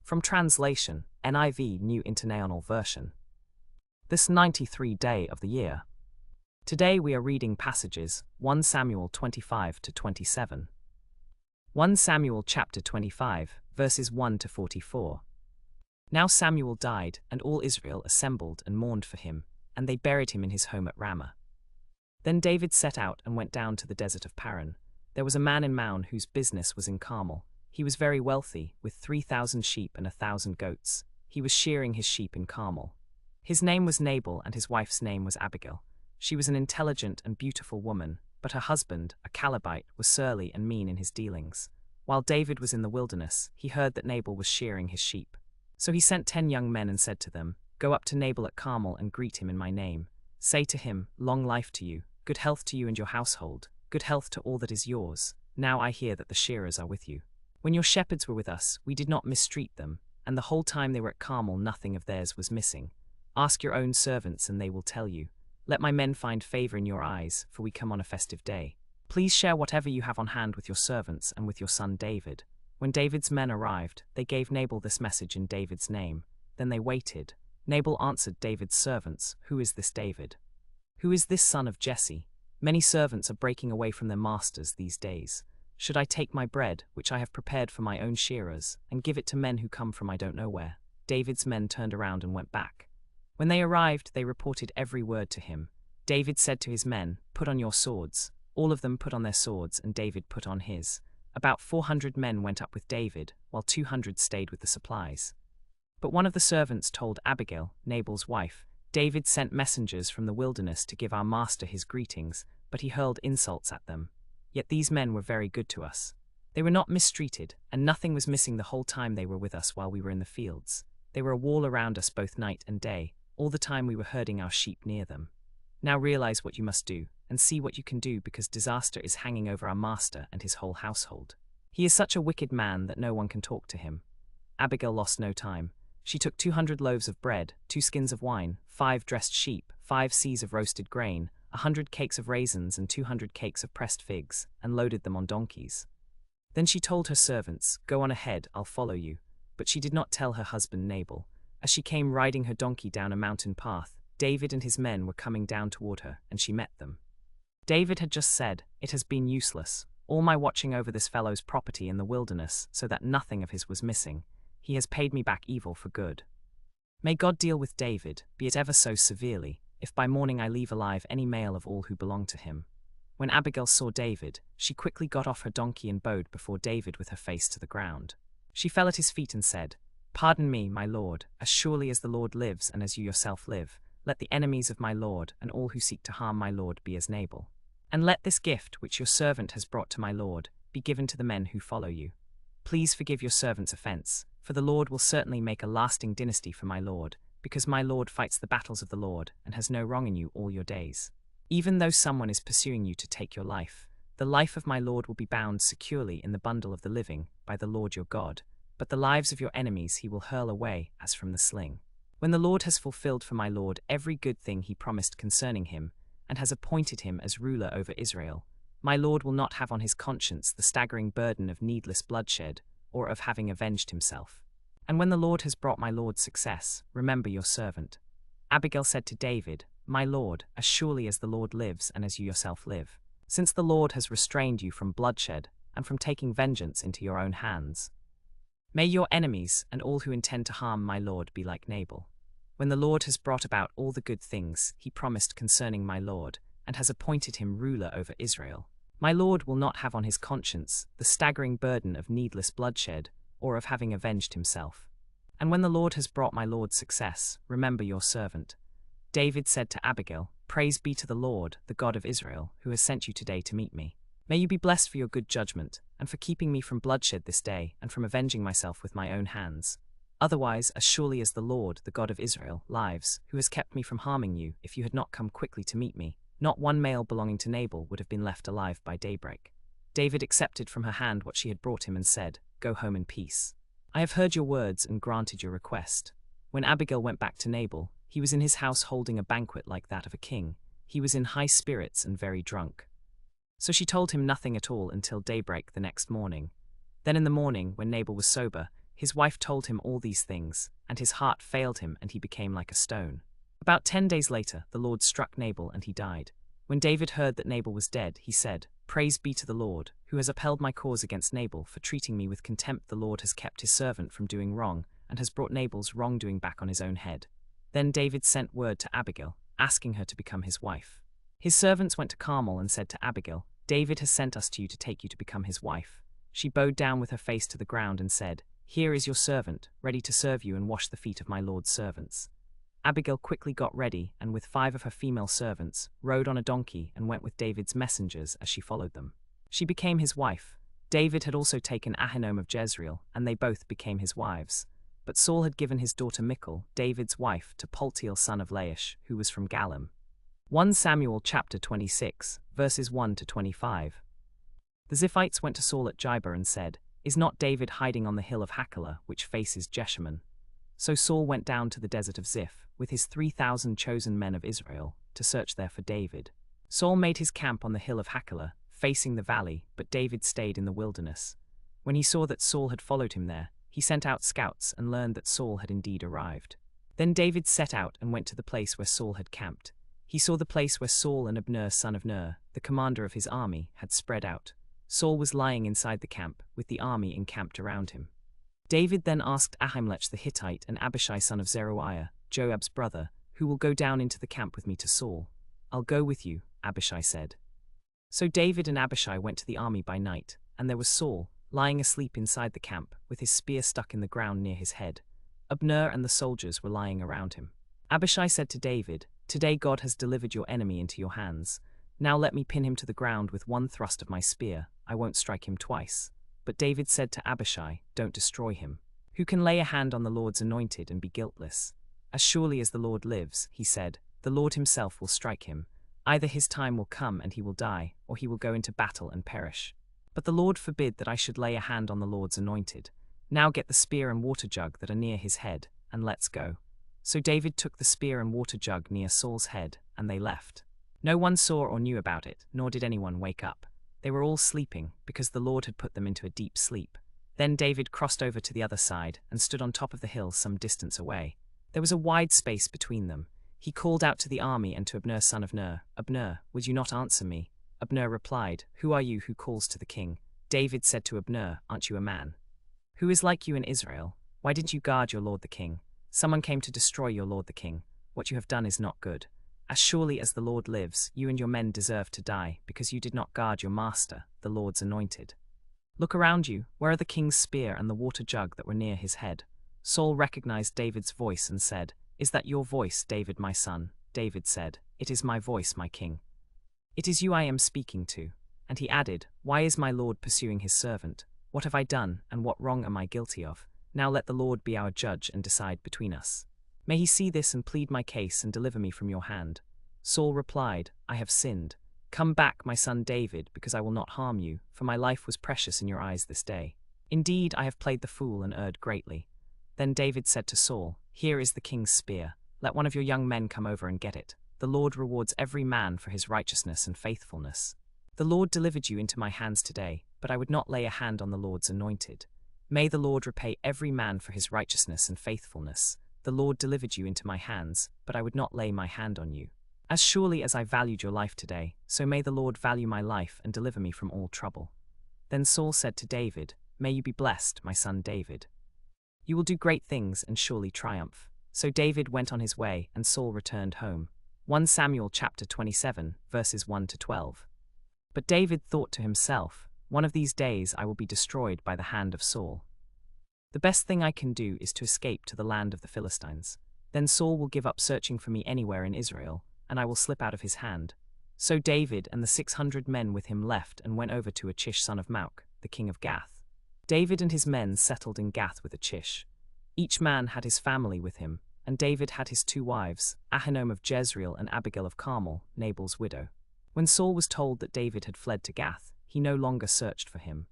From translation, NIV New International Version. This 93rd day of the year. Today we are reading passages 1 Samuel 25 to 27. 1 Samuel chapter 25, verses 1 to 44. Now Samuel died, and all Israel assembled and mourned for him, and they buried him in his home at Ramah. Then David set out and went down to the desert of Paran. There was a man in Maon whose business was in Carmel. He was very wealthy, with 3,000 sheep and 1,000 goats. He was shearing his sheep in Carmel. His name was Nabal, and his wife's name was Abigail. She was an intelligent and beautiful woman, but her husband, a Calebite, was surly and mean in his dealings. While David was in the wilderness, he heard that Nabal was shearing his sheep. So he sent 10 young men and said to them, "Go up to Nabal at Carmel and greet him in my name. Say to him, 'Long life to you, good health to you and your household, good health to all that is yours. Now I hear that the shearers are with you. When your shepherds were with us, we did not mistreat them, and the whole time they were at Carmel nothing of theirs was missing. Ask your own servants and they will tell you. Let my men find favor in your eyes, for we come on a festive day. Please share whatever you have on hand with your servants and with your son David." When David's men arrived, they gave Nabal this message in David's name. Then they waited. Nabal answered David's servants, "Who is this David? Who is this son of Jesse? Many servants are breaking away from their masters these days. Should I take my bread, which I have prepared for my own shearers, and give it to men who come from I don't know where?" David's men turned around and went back. When they arrived, they reported every word to him. David said to his men, "Put on your swords." All of them put on their swords, and David put on his. About 400 men went up with David, while 200 stayed with the supplies. But one of the servants told Abigail, Nabal's wife, "David sent messengers from the wilderness to give our master his greetings, but he hurled insults at them. Yet these men were very good to us. They were not mistreated, and nothing was missing the whole time they were with us while we were in the fields. They were a wall around us both night and day, all the time we were herding our sheep near them. Now realize what you must do, and see what you can do, because disaster is hanging over our master and his whole household. He is such a wicked man that no one can talk to him." Abigail lost no time. She took 200 loaves of bread, 2 skins of wine, 5 dressed sheep, 5 seahs of roasted grain, 100 cakes of raisins and 200 cakes of pressed figs, and loaded them on donkeys. Then she told her servants, "Go on ahead, I'll follow you." But she did not tell her husband Nabal. As she came riding her donkey down a mountain path, David and his men were coming down toward her, and she met them. David had just said, "It has been useless, all my watching over this fellow's property in the wilderness so that nothing of his was missing. He has paid me back evil for good. May God deal with David, be it ever so severely, if by morning I leave alive any male of all who belong to him." When Abigail saw David, she quickly got off her donkey and bowed before David with her face to the ground. She fell at his feet and said, "Pardon me, my lord, as surely as the Lord lives and as you yourself live. Let the enemies of my lord and all who seek to harm my lord be as Nabal. And let this gift which your servant has brought to my lord be given to the men who follow you. Please forgive your servant's offense, for the Lord will certainly make a lasting dynasty for my lord, because my lord fights the battles of the Lord and has no wrong in you all your days. Even though someone is pursuing you to take your life, the life of my lord will be bound securely in the bundle of the living by the Lord your God, but the lives of your enemies he will hurl away as from the sling. When the Lord has fulfilled for my lord every good thing he promised concerning him, and has appointed him as ruler over Israel, my lord will not have on his conscience the staggering burden of needless bloodshed, or of having avenged himself. And when the Lord has brought my lord success, remember your servant." Abigail said to David, "My lord, as surely as the Lord lives and as you yourself live, since the Lord has restrained you from bloodshed and from taking vengeance into your own hands, may your enemies and all who intend to harm my lord be like Nabal. When the Lord has brought about all the good things he promised concerning my lord, and has appointed him ruler over Israel, my lord will not have on his conscience the staggering burden of needless bloodshed, or of having avenged himself. And when the Lord has brought my lord success, remember your servant." David said to Abigail, "Praise be to the Lord, the God of Israel, who has sent you today to meet me. May you be blessed for your good judgment, and for keeping me from bloodshed this day, and from avenging myself with my own hands. Otherwise, as surely as the Lord, the God of Israel, lives, who has kept me from harming you, if you had not come quickly to meet me, not one male belonging to Nabal would have been left alive by daybreak." David accepted from her hand what she had brought him and said, "Go home in peace. I have heard your words and granted your request." When Abigail went back to Nabal, he was in his house holding a banquet like that of a king. He was in high spirits and very drunk. So she told him nothing at all until daybreak the next morning. Then in the morning, when Nabal was sober, his wife told him all these things, and his heart failed him and he became like a stone. About 10 days later, the Lord struck Nabal and he died. When David heard that Nabal was dead, he said, "Praise be to the Lord, who has upheld my cause against Nabal for treating me with contempt. The Lord has kept his servant from doing wrong, and has brought Nabal's wrongdoing back on his own head." Then David sent word to Abigail, asking her to become his wife. His servants went to Carmel and said to Abigail, "David has sent us to you to take you to become his wife." She bowed down with her face to the ground and said, "Here is your servant, ready to serve you and wash the feet of my Lord's servants." Abigail quickly got ready, and with 5 of her female servants, rode on a donkey and went with David's messengers as she followed them. She became his wife. David had also taken Ahinoam of Jezreel, and they both became his wives. But Saul had given his daughter Michal, David's wife, to Paltiel son of Laish, who was from Galim. 1 Samuel chapter 26, verses 1 to 25. The Ziphites went to Saul at Gibea and said, "Is not David hiding on the hill of Hachilah, which faces Jeshimon?" So Saul went down to the desert of Ziph, with his 3,000 chosen men of Israel, to search there for David. Saul made his camp on the hill of Hachilah, facing the valley, but David stayed in the wilderness. When he saw that Saul had followed him there, he sent out scouts and learned that Saul had indeed arrived. Then David set out and went to the place where Saul had camped. He saw the place where Saul and Abner son of Ner, the commander of his army, had spread out. Saul was lying inside the camp, with the army encamped around him. David then asked Ahimelech the Hittite and Abishai son of Zeruiah, Joab's brother, "Who will go down into the camp with me to Saul?" "I'll go with you," Abishai said. So David and Abishai went to the army by night, and there was Saul, lying asleep inside the camp, with his spear stuck in the ground near his head. Abner and the soldiers were lying around him. Abishai said to David, "Today God has delivered your enemy into your hands. Now let me pin him to the ground with one thrust of my spear. I won't strike him twice." But David said to Abishai, "Don't destroy him. Who can lay a hand on the Lord's anointed and be guiltless? As surely as the Lord lives," he said, "the Lord himself will strike him. Either his time will come and he will die, or he will go into battle and perish. But the Lord forbid that I should lay a hand on the Lord's anointed. Now get the spear and water jug that are near his head, and let's go." So David took the spear and water jug near Saul's head, and they left. No one saw or knew about it, nor did anyone wake up. They were all sleeping, because the Lord had put them into a deep sleep. Then David crossed over to the other side, and stood on top of the hill some distance away. There was a wide space between them. He called out to the army and to Abner son of Ner, "Abner, would you not answer me?" Abner replied, "Who are you who calls to the king?" David said to Abner, "Aren't you a man? Who is like you in Israel? Why didn't you guard your lord the king? Someone came to destroy your lord the king. What you have done is not good. As surely as the Lord lives, you and your men deserve to die, because you did not guard your master, the Lord's anointed. Look around you, where are the king's spear and the water jug that were near his head?" Saul recognized David's voice and said, "Is that your voice, David my son?" David said, "It is my voice, my king. It is you I am speaking to." And he added, "Why is my Lord pursuing his servant? What have I done, and what wrong am I guilty of? Now let the Lord be our judge and decide between us. May he see this and plead my case and deliver me from your hand." Saul replied, "I have sinned. Come back, my son David, because I will not harm you, for my life was precious in your eyes this day. Indeed, I have played the fool and erred greatly." Then David said to Saul, "Here is the king's spear. Let one of your young men come over and get it. The Lord rewards every man for his righteousness and faithfulness. The Lord delivered you into my hands today, but I would not lay a hand on the Lord's anointed. May the Lord repay every man for his righteousness and faithfulness. The Lord delivered you into my hands, but I would not lay my hand on you. As surely as I valued your life today, so may the Lord value my life and deliver me from all trouble." Then Saul said to David, "May you be blessed, my son David. You will do great things and surely triumph." So David went on his way, and Saul returned home. 1 Samuel chapter 27, verses 1 to 12. But David thought to himself, "One of these days I will be destroyed by the hand of Saul. The best thing I can do is to escape to the land of the Philistines. Then Saul will give up searching for me anywhere in Israel, and I will slip out of his hand." So David and the 600 men with him left and went over to Achish son of Maoch, the king of Gath. David and his men settled in Gath with Achish. Each man had his family with him, and David had his 2 wives, Ahinoam of Jezreel and Abigail of Carmel, Nabal's widow. When Saul was told that David had fled to Gath, he no longer searched for him.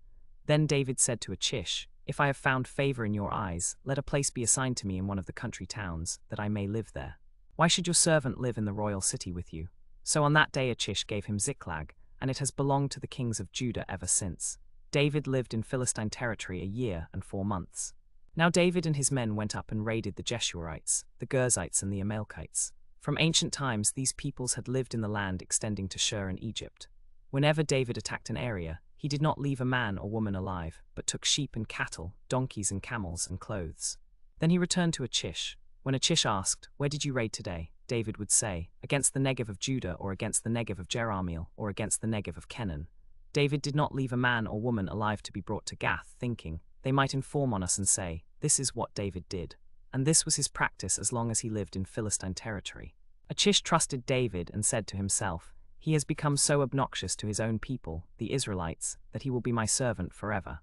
Then David said to Achish, "If I have found favor in your eyes, let a place be assigned to me in one of the country towns, that I may live there. Why should your servant live in the royal city with you?" So on that day Achish gave him Ziklag, and it has belonged to the kings of Judah ever since. David lived in Philistine territory a year and 4 months. Now David and his men went up and raided the Geshurites, the Girzites and the Amalekites. From ancient times these peoples had lived in the land extending to Shur in Egypt. Whenever David attacked an area, he did not leave a man or woman alive, but took sheep and cattle, donkeys and camels and clothes. Then he returned to Achish. When Achish asked, "Where did you raid today?" David would say, "Against the Negev of Judah, or against the Negev of Jerahmeel, or against the Negev of Kenan." David did not leave a man or woman alive to be brought to Gath, thinking, "They might inform on us and say, 'This is what David did.'" And this was his practice as long as he lived in Philistine territory. Achish trusted David and said to himself, "He has become so obnoxious to his own people, the Israelites, that he will be my servant forever."